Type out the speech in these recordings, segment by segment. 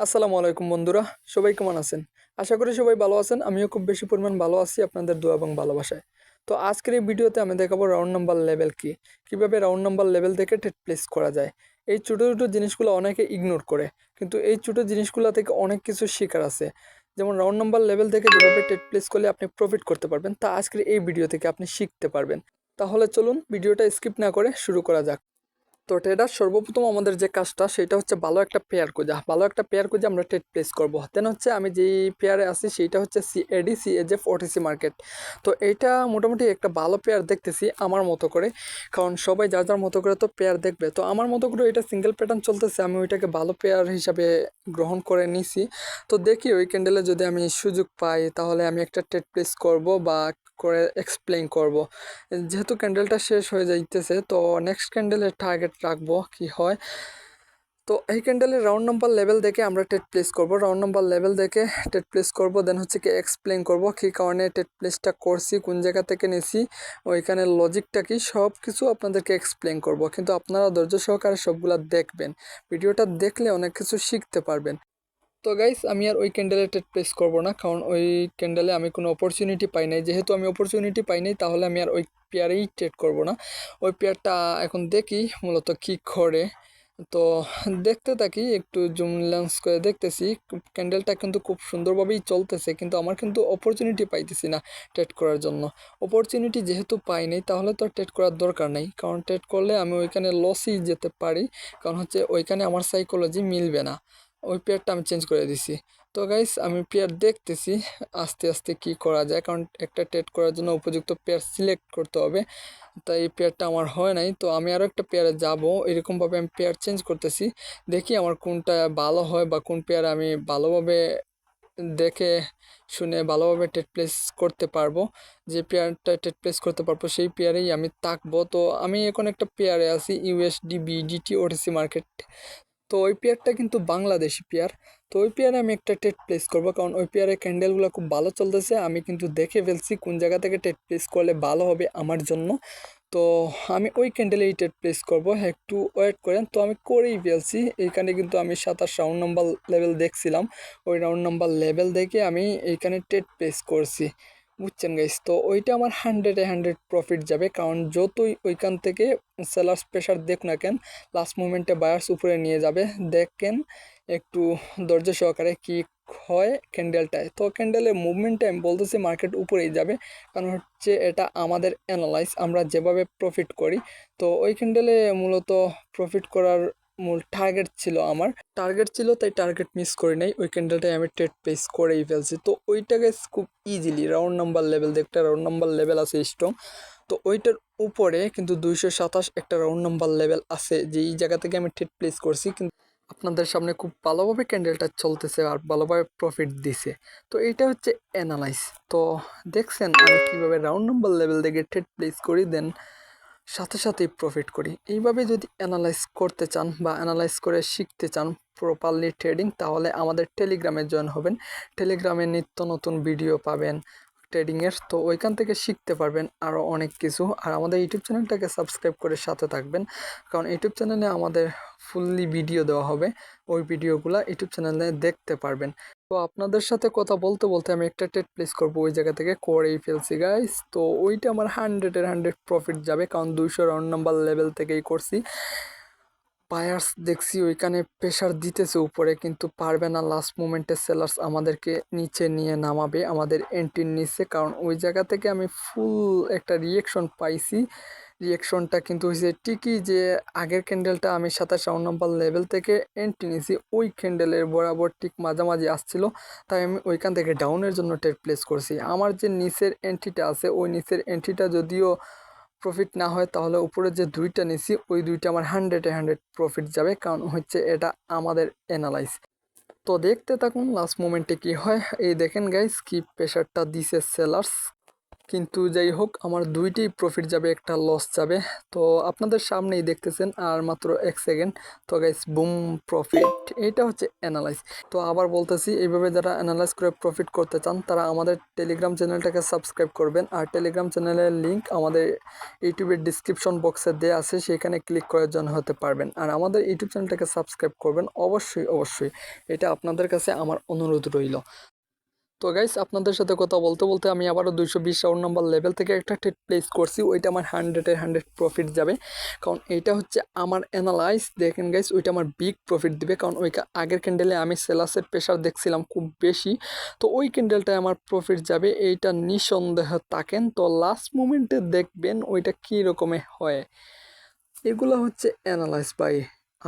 আসসালামু আলাইকুম বন্ধুরা, সবাই কেমন আছেন? আশা করি সবাই ভালো আছেন। আমিও খুব বেশি পরিমাণ ভালো আছি আপনাদের দোয়া এবং ভালোবাসায়। তো আজকের এই ভিডিওতে আমি দেখাবো রাউন্ড নাম্বার লেভেল কি, কিভাবে রাউন্ড নাম্বার লেভেল থেকে ট্রেড প্লেস করা যায়। এই ছোটো ছোটো জিনিসগুলো অনেকে ইগনোর করে, কিন্তু এই ছোটো জিনিসগুলো থেকে অনেক কিছু শেখার আছে। যেমন রাউন্ড নাম্বার লেভেল থেকে যেভাবে ট্রেড প্লেস করলে আপনি প্রফিট করতে পারবেন, তা আজকের এই ভিডিও থেকে আপনি শিখতে পারবেন। তাহলে চলুন ভিডিওটা স্কিপ না করে শুরু করা যাক। তো ট্রেডার সর্বপ্রথম আমাদের যে কাজটা সেটা হচ্ছে ভালো একটা পেয়ার খোঁজা। ভালো একটা পেয়ার খুঁজে আমরা ট্রেড প্লেস করবো। দেন হচ্ছে আমি যেই পেয়ারে আছি সেইটা হচ্ছে সিএডি সিএজএফ ওটিসি মার্কেট। তো এইটা মোটামুটি একটা ভালো পেয়ার দেখতেছি আমার মতো করে, কারণ সবাই যার যার মতো করে তো পেয়ার দেখবে। তো আমার মতো করে এটা সিঙ্গেল প্যাটার্ন চলতেছে, আমি ওইটাকে ভালো পেয়ার হিসাবে গ্রহণ করে নিছি। তো দেখি ওই ক্যান্ডেলে যদি আমি সুযোগ পাই তাহলে আমি একটা ট্রেড প্লেস করব বা করে এক্সপ্লেইন করব। যেহেতু ক্যান্ডেলটা শেষ হয়ে যাইতেছে, তো নেক্সট ক্যান্ডেলের টার্গেট রাখবো কি হয়। তো এই ক্যান্ডেলের রাউন্ড নাম্বার লেভেল দেখে আমরা ট্রেড প্লেস করব। রাউন্ড নাম্বার লেভেল দেখে ট্রেড প্লেস করব, দেন হচ্ছে কি এক্সপ্লেইন করব কী কারণে ট্রেড প্লেসটা করছি, কোন জায়গা থেকে নিছি, ওইখানে লজিকটা কি, সব কিছু আপনাদেরকে এক্সপ্লেইন করব। কিন্তু আপনারা ধৈর্য সহকারে সবগুলা দেখবেন, ভিডিওটা দেখলে অনেক কিছু শিখতে পারবেন। তো গাইস, আমি আর ওই ক্যান্ডেলে ট্রেড প্লেস করবো না, কারণ ওই ক্যান্ডেলে আমি কোনো অপরচুনিটি পাই নাই। যেহেতু আমি অপরচুনিটি পাই নাই, তাহলে আমি আর ওই পেয়ারেই ট্রেড করব না। ওই পেয়ারটা এখন দেখি মূলত কী করে। তো দেখতে থাকি, একটু জুম লেন্স করে দেখতেছি। ক্যান্ডেলটা কিন্তু খুব সুন্দরভাবেই চলতেছে, কিন্তু আমার কিন্তু অপরচুনিটি পাইতেছি না ট্রেড করার জন্য। অপরচুনিটি যেহেতু পাই নাই, তাহলে তো ট্রেড করার দরকার নেই, কারণ ট্রেড করলে আমি ওইখানে লসই যেতে পারি। কারণ হচ্ছে ওইখানে আমার সাইকোলজি মিলবে না। ওই পেয়ারটা আমি চেঞ্জ করে দিছি। তো গাইস, আমি পেয়ার দেখতেছি আস্তে আস্তে কি করা যায়, কারণ একটা ট্রেড করার জন্য উপযুক্ত পেয়ার সিলেক্ট করতে হবে। তাই এই পেয়ারটা আমার হয় নাই, তো আমি আরও একটা পেয়ারে যাব। এরকমভাবে আমি পেয়ার চেঞ্জ করতেছি, দেখি আমার কোনটা ভালো হয় বা কোন পেয়ার আমি ভালোভাবে দেখে শুনে ভালোভাবে ট্রেড প্লেস করতে পারবো। যে পেয়ারটা ট্রেড প্লেস করতে পারবো সেই পেয়ারেই আমি থাকবো। তো আমি এখন একটা পেয়ারে আছি, ইউএসডি বিডিটি ওটিসি মার্কেট। তো ওই পেয়ারটা কিন্তু বাংলাদেশি পেয়ার। তো ওই পেয়ারে আমি একটা ট্রেড প্লেস করবো, কারণ ওই পেয়ারের ক্যান্ডেলগুলো খুব ভালো চলতেছে। আমি কিন্তু দেখে ফেলছি কোন জায়গা থেকে ট্রেড প্লেস করলে ভালো হবে আমার জন্য। তো আমি ওই ক্যান্ডেলেই ট্রেড প্লেস করবো, একটু ওয়েট করেন। তো আমি করেই ফেলছি। এইখানে কিন্তু আমি 27 রাউন্ড নাম্বার লেভেল দেখছিলাম, ওই রাউন্ড নাম্বার লেভেল দেখে আমি এইখানে ট্রেড প্লেস করছি, বুঝছেন গাইস। তো ওইটা আমার 100-100 প্রফিট যাবে, কারণ যতই ওইখান থেকে সেলার্স প্রেশার দেখ না কেন, লাস্ট মোমেন্টে বায়ার্স উপরে নিয়ে যাবে। দেখেন একটু ধৈর্য সহকারে কি হয় ক্যান্ডেলটায়। তো ক্যান্ডেলের মুভমেন্টে আমি বলতেছি মার্কেট উপরেই যাবে, কারণ হচ্ছে এটা আমাদের অ্যানালাইজ, আমরা যেভাবে প্রফিট করি। তো ওই ক্যান্ডেলে মূলত প্রফিট করার মূল টার্গেট ছিল, আমার টার্গেট ছিল, তাই টার্গেট মিস করি নাই। ওই ক্যান্ডেলটাই আমি ট্রেড প্লেস করেই ফেলছি। তো ওইটাকে খুব ইজিলি রাউন্ড নাম্বার লেভেল দেখতে, রাউন্ড নাম্বার লেভেল আছে স্ট্রং। তো ওইটার উপরে কিন্তু 227 একটা রাউন্ড নাম্বার লেভেল আছে, যে এই জায়গা থেকে আমি ট্রেড প্লেস করছি। কিন্তু আপনাদের সামনে খুব ভালোভাবে ক্যান্ডেলটা চলতেছে আর ভালোভাবে প্রফিট দিছে। তো এইটা হচ্ছে অ্যানালাইজ। তো দেখছেন আমি কীভাবে রাউন্ড নাম্বার লেভেল থেকে ট্রেড প্লেস করি, দেন সাথে সাথেই প্রফিট করি। এইভাবে যদি অ্যানালাইজ করতে চান বা অ্যানালাইজ করে শিখতে চান প্রপারলি ট্রেডিং, তাহলে আমাদের টেলিগ্রামে জয়েন হবেন। টেলিগ্রামে নিত্য নতুন ভিডিও পাবেন ট্রেডিংয়ের, তো ওইখান থেকে শিখতে পারবেন আরও অনেক কিছু। আর আমাদের ইউটিউব চ্যানেলটাকে সাবস্ক্রাইব করে সাথে থাকবেন, কারণ ইউটিউব চ্যানেলে আমাদের ফুললি ভিডিও দেওয়া হবে, ওই ভিডিওগুলো ইউটিউব চ্যানেলে দেখতে পারবেন। তো আপনাদের সাথে কথা বলতে বলতে আমি একটা ট্রেড প্লেস করবো, ওই জায়গা থেকে করেই ফেলছি গাইস। তো ওইটা আমার 100-100 প্রফিট যাবে, কারণ 200 রাউন্ড নাম্বার লেভেল থেকেই করছি। বায়ার্স দেখছি ওইখানে প্রেশার দিতেছে উপরে, কিন্তু পারবে না। লাস্ট মোমেন্টে সেলার্স আমাদেরকে নিচে নিয়ে নামাবে, আমাদের এন্ট্রির নিচে, কারণ ওই জায়গা থেকে আমি ফুল একটা রিয়েকশন পাইছি। রিয়েকশনটা কিন্তু হয়েছে ঠিকই, যে আগের ক্যান্ডেলটা আমি 27 রাউন্ড নাম্বার লেভেল থেকে এন্ট্রি নিয়েছি, ওই ক্যান্ডেলের বরাবর ঠিক মাঝামাঝি আসছিল, তাই আমি ওইখান থেকে ডাউনের জন্য ট্রেড প্লেস করছি। আমার যে নিচের এন্ট্রিটা আছে, ওই নিচের এন্ট্রিটা যদিও প্রফিট না হয়, তাহলে উপরে যে দুইটা নিছি ওই দুইটা আমার 100-100 প্রফিট যাবে, কারণ হচ্ছে এটা আমাদের অ্যানালাইজ। তো দেখতে থাকুন লাস্ট মোমেন্টে কি হয়। এই দেখেন গাইস, কি প্রেশারটা দিছে সেলার্স, কিন্তু যাই হোক আমার দুইটাই প্রফিট যাবে, একটা লস যাবে। তো আপনাদের সামনেই দেখতেছেন আর মাত্র 1 সেকেন্ড। তো গাইস বুম প্রফিট, এটা হচ্ছে অ্যানালাইজ। তো আবার বলতেছি, এইভাবে যারা অ্যানালাইজ করে প্রফিট করতে চান তারা আমাদের টেলিগ্রাম চ্যানেলটাকে সাবস্ক্রাইব করবেন। আর টেলিগ্রাম চ্যানেলের লিঙ্ক আমাদের ইউটিউবের ডিসক্রিপশন বক্সে দেওয়া আছে, সেখানে ক্লিক করে জয়েন হতে পারবেন। আর আমাদের ইউটিউব চ্যানেলটাকে সাবস্ক্রাইব করবেন অবশ্যই অবশ্যই, এটা আপনাদের কাছে আমার অনুরোধ রইল। তো গাইস আপনাদের সাথে কথা বলতে বলতে আমি আবারও 220 রাউন্ড নাম্বার লেভেল থেকে একটা ট্রেড প্লেস করছি। ওইটা আমার 100-100 প্রফিট যাবে, কারণ এইটা হচ্ছে আমার অ্যানালাইজ। দেখেন গাইস, ওইটা আমার বিগ প্রফিট দিবে, কারণ ওই আগের ক্যান্ডেলে আমি সেলাসের প্রেশার দেখছিলাম খুব বেশি। তো ওই ক্যান্ডেলটায় আমার প্রফিট যাবে, এইটা নিঃসন্দেহ থাকেন। তো লাস্ট মোমেন্টে দেখবেন ওইটা কী রকমের হয়। এগুলো হচ্ছে অ্যানালাইজ বাই।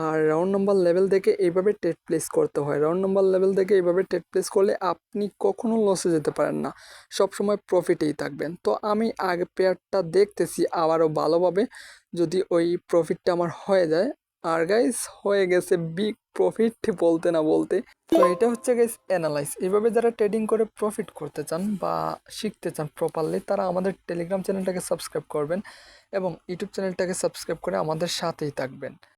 আর রাউন্ড নাম্বার লেভেল থেকে এইভাবে ট্রেড প্লেস করতে হয়। রাউন্ড নাম্বার লেভেল থেকে এইভাবে ট্রেড প্লেস করলে আপনি কখনো লসে যেতে পারেন না, সবসময় প্রফিটেই থাকবেন। তো আমি আগে পেয়ারটা দেখতেছি আবারও ভালোভাবে, যদি ওই প্রফিটটা আমার হয়ে যায়। আর গাইস হয়ে গেছে বিগ প্রফিট বলতে না বলতে। তো এটা হচ্ছে গাইস অ্যানালাইজ। এইভাবে যারা ট্রেডিং করে প্রফিট করতে চান বা শিখতে চান প্রপারলি, তারা আমাদের টেলিগ্রাম চ্যানেলটাকে সাবস্ক্রাইব করবেন এবং ইউটিউব চ্যানেলটাকে সাবস্ক্রাইব করে আমাদের সাথেই থাকবেন।